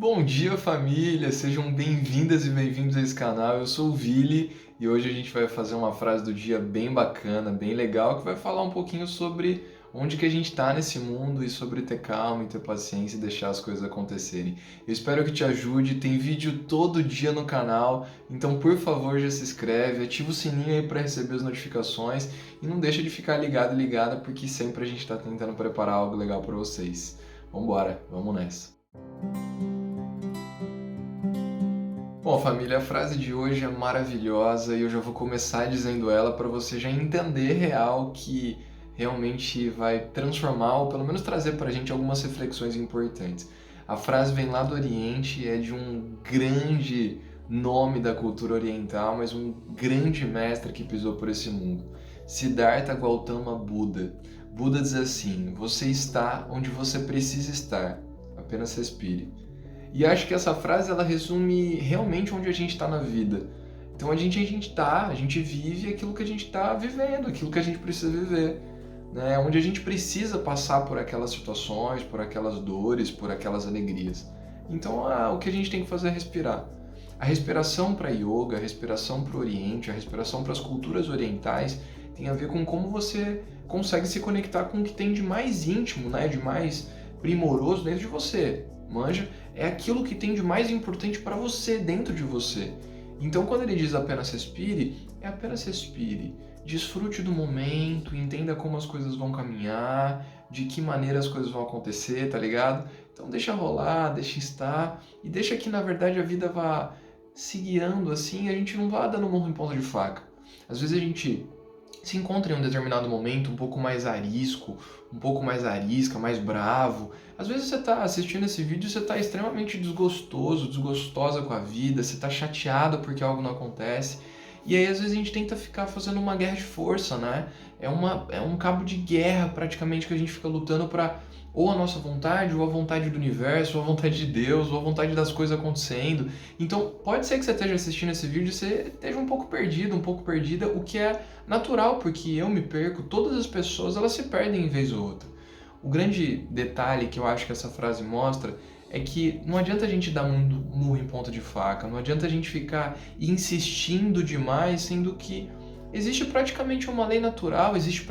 Bom dia, família! Sejam bem-vindas e bem-vindos a esse canal. Eu sou o Vili e hoje a gente vai fazer uma frase do dia bem bacana, bem legal, que vai falar um pouquinho sobre onde que a gente está nesse mundo e sobre ter calma e ter paciência e deixar as coisas acontecerem. Eu espero que te ajude, tem vídeo todo dia no canal, então por favor já se inscreve, ativa o sininho aí para receber as notificações e não deixa de ficar ligado e ligada porque sempre a gente está tentando preparar algo legal para vocês. Vambora, vamos nessa! Bom, família, a frase de hoje é maravilhosa e eu já vou começar dizendo ela para você já entender real que realmente vai transformar ou pelo menos trazer para a gente algumas reflexões importantes. A frase vem lá do Oriente, é de um grande nome da cultura oriental, mas um grande mestre que pisou por esse mundo. Siddhartha Gautama Buda. Buda diz assim: você está onde você precisa estar, apenas respire. E acho que essa frase ela resume realmente onde a gente está na vida. Então a gente vive aquilo que a gente está vivendo, aquilo que a gente precisa viver, né? Onde a gente precisa passar por aquelas situações, por aquelas dores, por aquelas alegrias. Então o que a gente tem que fazer é respirar. A respiração para yoga, a respiração para o Oriente, a respiração para as culturas orientais tem a ver com como você consegue se conectar com o que tem de mais íntimo, né? De mais primoroso dentro de você. Manja? É aquilo que tem de mais importante para você, dentro de você. Então, quando ele diz apenas respire, é apenas respire. Desfrute do momento, entenda como as coisas vão caminhar, de que maneira as coisas vão acontecer, tá ligado? Então, deixa rolar, deixa estar e deixa que, na verdade, a vida vá se guiando assim e a gente não vá dando murro em ponta de faca. Às vezes a gente se encontra em um determinado momento um pouco mais arisco, um pouco mais arisca, mais bravo. Às vezes você está assistindo esse vídeo e você está extremamente desgostoso, desgostosa com a vida, você está chateado porque algo não acontece. E aí às vezes a gente tenta ficar fazendo uma guerra de força, né? É um cabo de guerra praticamente que a gente fica lutando para ou a nossa vontade, ou a vontade do universo, ou a vontade de Deus, ou a vontade das coisas acontecendo. Então, pode ser que você esteja assistindo esse vídeo e você esteja um pouco perdido, um pouco perdida, o que é natural, porque eu me perco, todas as pessoas elas se perdem em vez ou outra. O grande detalhe que eu acho que essa frase mostra é que não adianta a gente dar muito murro em ponta de faca, não adianta a gente ficar insistindo demais, sendo que existe praticamente uma lei natural, existe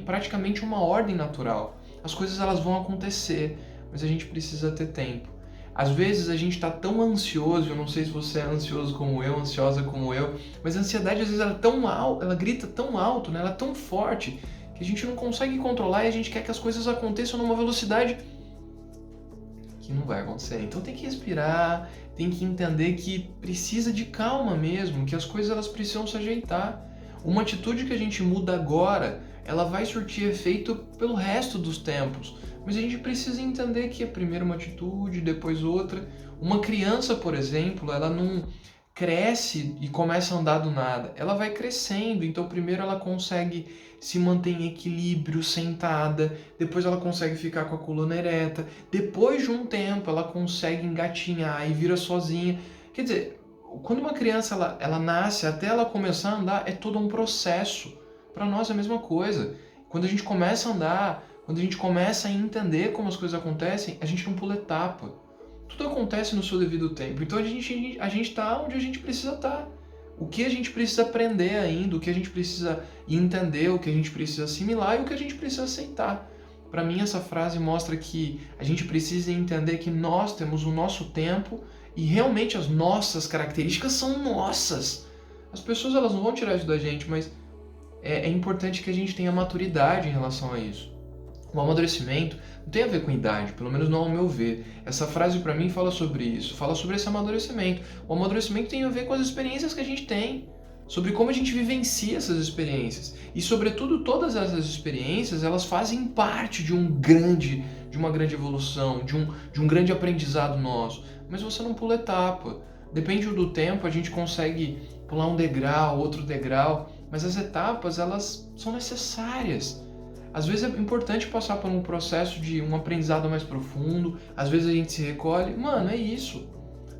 praticamente uma ordem natural. As coisas elas vão acontecer, mas a gente precisa ter tempo. Às vezes a gente está tão ansioso, eu não sei se você é ansioso como eu, ansiosa como eu, mas a ansiedade às vezes ela é tão alta, ela grita tão alto, né? Ela é tão forte que a gente não consegue controlar e a gente quer que as coisas aconteçam numa velocidade que não vai acontecer. Então tem que respirar, tem que entender que precisa de calma mesmo, que as coisas elas precisam se ajeitar. Uma atitude que a gente muda agora, ela vai surtir efeito pelo resto dos tempos. Mas a gente precisa entender que é primeiro uma atitude, depois outra. Uma criança, por exemplo, ela não cresce e começa a andar do nada. Ela vai crescendo, então primeiro ela consegue se manter em equilíbrio, sentada, depois ela consegue ficar com a coluna ereta, depois de um tempo ela consegue engatinhar e vira sozinha. Quer dizer, quando uma criança ela nasce até ela começar a andar, é todo um processo. Para nós é a mesma coisa. Quando a gente começa a andar, quando a gente começa a entender como as coisas acontecem, a gente não pula etapa. Tudo acontece no seu devido tempo. Então a gente está onde a gente precisa estar. O que a gente precisa aprender ainda, o que a gente precisa entender, o que a gente precisa assimilar e o que a gente precisa aceitar. Para mim essa frase mostra que a gente precisa entender que nós temos o nosso tempo e realmente as nossas características são nossas. As pessoas elas não vão tirar isso da gente, mas é importante que a gente tenha maturidade em relação a isso. O amadurecimento não tem a ver com idade, pelo menos não ao meu ver. Essa frase para mim fala sobre isso, fala sobre esse amadurecimento. O amadurecimento tem a ver com as experiências que a gente tem, sobre como a gente vivencia essas experiências. E sobretudo todas essas experiências, elas fazem parte de uma grande evolução, de um grande aprendizado nosso. Mas você não pula etapa. Depende do tempo, a gente consegue pular um degrau, outro degrau, mas as etapas, elas são necessárias. Às vezes é importante passar por um processo de um aprendizado mais profundo, às vezes a gente se recolhe. Mano, é isso.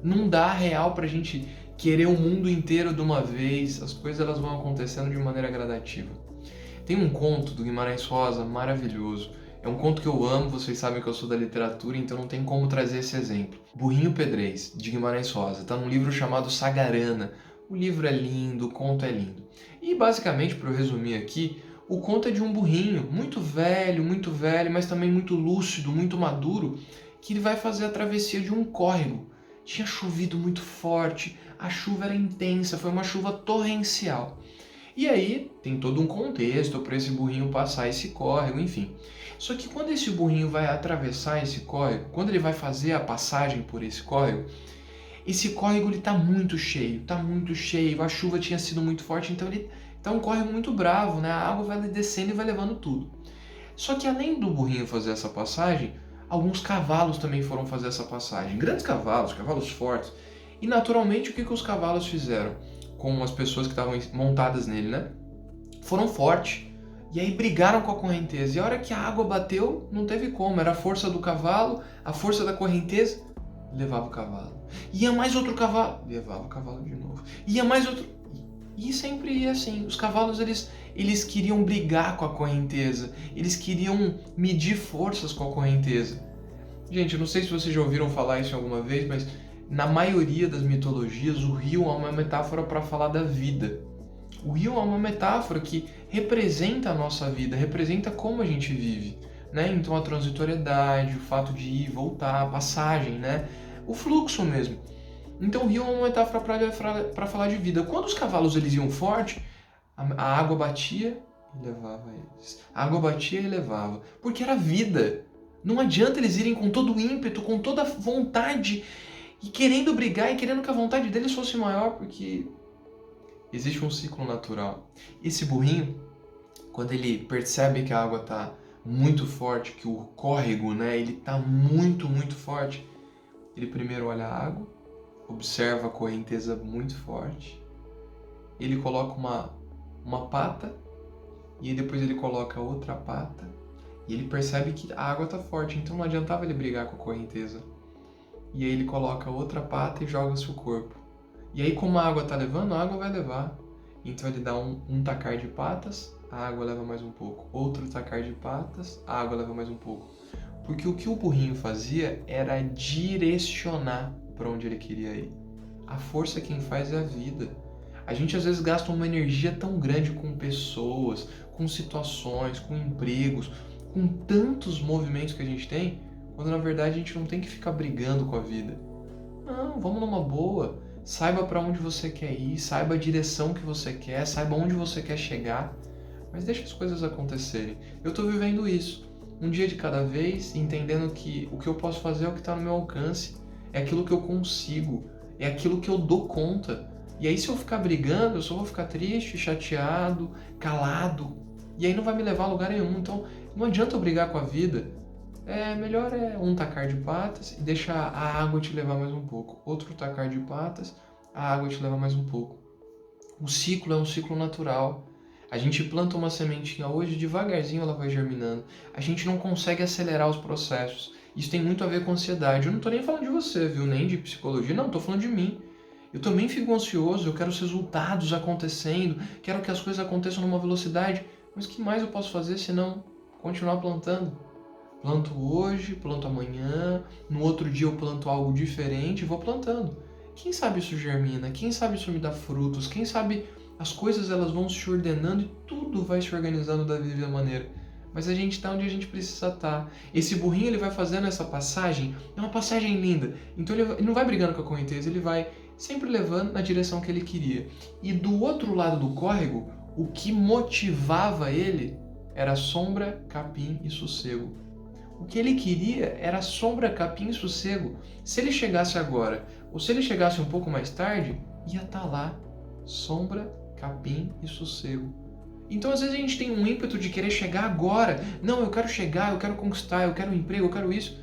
Não dá real pra gente querer o mundo inteiro de uma vez, as coisas elas vão acontecendo de maneira gradativa. Tem um conto do Guimarães Rosa maravilhoso, É um conto que eu amo, vocês sabem que eu sou da literatura, então não tem como trazer esse exemplo. Burrinho Pedrez, de Guimarães Rosa, está num livro chamado Sagarana. O livro é lindo, o conto é lindo. E basicamente, para eu resumir aqui, o conto é de um burrinho muito velho, mas também muito lúcido, muito maduro, que ele vai fazer a travessia de um córrego. Tinha chovido muito forte, a chuva era intensa, foi uma chuva torrencial. E aí tem todo um contexto para esse burrinho passar esse córrego, enfim. Só que quando esse burrinho vai atravessar esse córrego, quando ele vai fazer a passagem por esse córrego ele tá muito cheio, a chuva tinha sido muito forte, então ele tá um córrego muito bravo, né? A água vai descendo e vai levando tudo. Só que além do burrinho fazer essa passagem, alguns cavalos também foram fazer essa passagem. Grandes cavalos, cavalos fortes. E naturalmente o que os cavalos fizeram com as pessoas que estavam montadas nele, né? Foram fortes. E aí brigaram com a correnteza. E a hora que a água bateu, não teve como. Era a força do cavalo, a força da correnteza, levava o cavalo. Ia mais outro cavalo, levava o cavalo de novo. Ia mais outro. E sempre ia assim. Os cavalos, eles queriam brigar com a correnteza. Eles queriam medir forças com a correnteza. Gente, eu não sei se vocês já ouviram falar isso alguma vez, mas na maioria das mitologias, o rio é uma metáfora para falar da vida. O rio é uma metáfora que representa a nossa vida, representa como a gente vive, né? Então a transitoriedade, o fato de ir e voltar, a passagem, né? O fluxo mesmo. Então o rio é uma metáfora para falar de vida. Quando os cavalos eles iam forte, a água batia e levava eles. A água batia e levava, porque era vida. Não adianta eles irem com todo o ímpeto, com toda a vontade e querendo brigar e querendo que a vontade deles fosse maior, porque existe um ciclo natural. Esse burrinho, quando ele percebe que a água está muito forte, que o córrego, né, ele está muito forte, ele primeiro olha a água, observa a correnteza muito forte, ele coloca uma pata e depois ele coloca outra pata e ele percebe que a água está forte, então não adiantava ele brigar com a correnteza. E aí ele coloca outra pata e joga seu corpo. E aí como a água está levando, a água vai levar. Então ele dá um tacar de patas, a água leva mais um pouco. Outro tacar de patas, a água leva mais um pouco. Porque o que o burrinho fazia era direcionar para onde ele queria ir. A força quem faz é a vida. A gente às vezes gasta uma energia tão grande com pessoas, com situações, com empregos, com tantos movimentos que a gente tem, quando na verdade a gente não tem que ficar brigando com a vida. Não, vamos numa boa. Saiba para onde você quer ir, saiba a direção que você quer, saiba onde você quer chegar, mas deixa as coisas acontecerem. Eu estou vivendo isso, um dia de cada vez, entendendo que o que eu posso fazer é o que está no meu alcance, é aquilo que eu consigo, é aquilo que eu dou conta. E aí se eu ficar brigando, eu só vou ficar triste, chateado, calado, e aí não vai me levar a lugar nenhum. Então não adianta eu brigar com a vida. Melhor um tacar de patas e deixar a água te levar mais um pouco. Outro tacar de patas, a água te leva mais um pouco. O ciclo é um ciclo natural. A gente planta uma sementinha hoje, devagarzinho ela vai germinando. A gente não consegue acelerar os processos. Isso tem muito a ver com ansiedade. Eu não tô nem falando de você, viu? Nem de psicologia, não, tô falando de mim. Eu também fico ansioso, eu quero os resultados acontecendo, quero que as coisas aconteçam numa velocidade. Mas o que mais eu posso fazer senão continuar plantando? Planto hoje, planto amanhã, no outro dia eu planto algo diferente e vou plantando. Quem sabe isso germina, quem sabe isso me dá frutos, quem sabe as coisas elas vão se ordenando e tudo vai se organizando da devida maneira. Mas a gente está onde a gente precisa estar. Esse burrinho ele vai fazendo essa passagem, é uma passagem linda. Então ele não vai brigando com a correnteza, ele vai sempre levando na direção que ele queria. E do outro lado do córrego, o que motivava ele era sombra, capim e sossego. O que ele queria era sombra, capim e sossego. Se ele chegasse agora, ou se ele chegasse um pouco mais tarde, ia estar lá, sombra, capim e sossego. Então às vezes a gente tem um ímpeto de querer chegar agora. Não, eu quero chegar, eu quero conquistar, eu quero um emprego, eu quero isso.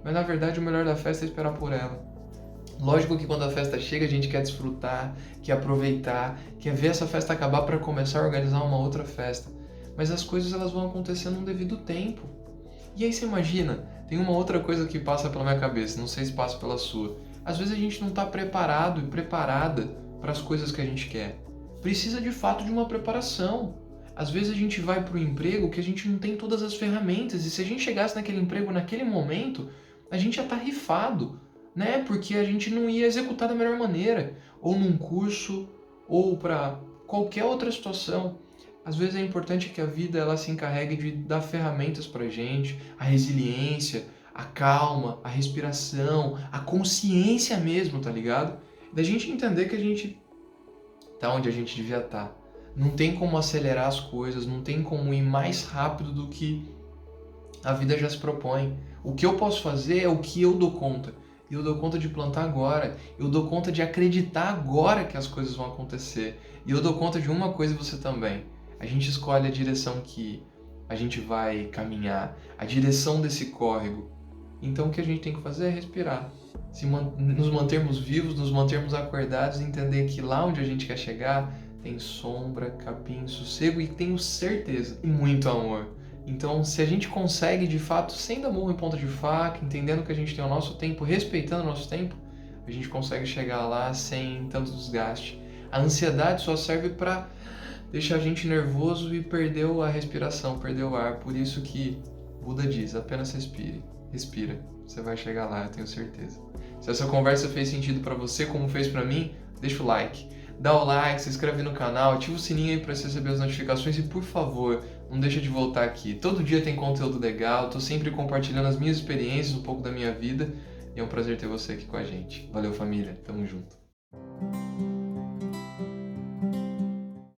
Mas na verdade o melhor da festa é esperar por ela. Lógico que quando a festa chega a gente quer desfrutar, quer aproveitar, quer ver essa festa acabar para começar a organizar uma outra festa. Mas as coisas elas vão acontecer num devido tempo. E aí você imagina, tem uma outra coisa que passa pela minha cabeça, não sei se passa pela sua. Às vezes a gente não está preparado e preparada para as coisas que a gente quer. Precisa de fato de uma preparação. Às vezes a gente vai para o emprego que a gente não tem todas as ferramentas, e se a gente chegasse naquele emprego naquele momento, a gente ia estar rifado, né? Porque a gente não ia executar da melhor maneira, ou num curso, ou para qualquer outra situação. Às vezes é importante que a vida ela se encarregue de dar ferramentas para a gente, a resiliência, a calma, a respiração, a consciência mesmo, tá ligado? Da gente entender que a gente tá onde a gente devia estar. Não tem como acelerar as coisas, não tem como ir mais rápido do que a vida já se propõe. O que eu posso fazer é o que eu dou conta. E eu dou conta de plantar agora. Eu dou conta de acreditar agora que as coisas vão acontecer. E eu dou conta de uma coisa e você também. A gente escolhe a direção que a gente vai caminhar, a direção desse córrego. Então o que a gente tem que fazer é respirar. Nos mantermos vivos, nos mantermos acordados e entender que lá onde a gente quer chegar tem sombra, capim, sossego e tenho certeza e muito amor. Então, se a gente consegue, de fato, sem dar murro em ponta de faca, entendendo que a gente tem o nosso tempo, respeitando o nosso tempo, a gente consegue chegar lá sem tanto desgaste. A ansiedade só serve para deixar a gente nervoso e perder a respiração, perder o ar. Por isso que Buda diz, apenas respire. Respira, você vai chegar lá, eu tenho certeza. Se essa conversa fez sentido para você, como fez para mim, deixa o like. Dá o like, se inscreve no canal, ativa o sininho aí para você receber as notificações e, por favor, não deixa de voltar aqui. Todo dia tem conteúdo legal, tô sempre compartilhando as minhas experiências, um pouco da minha vida, e é um prazer ter você aqui com a gente. Valeu, família, tamo junto.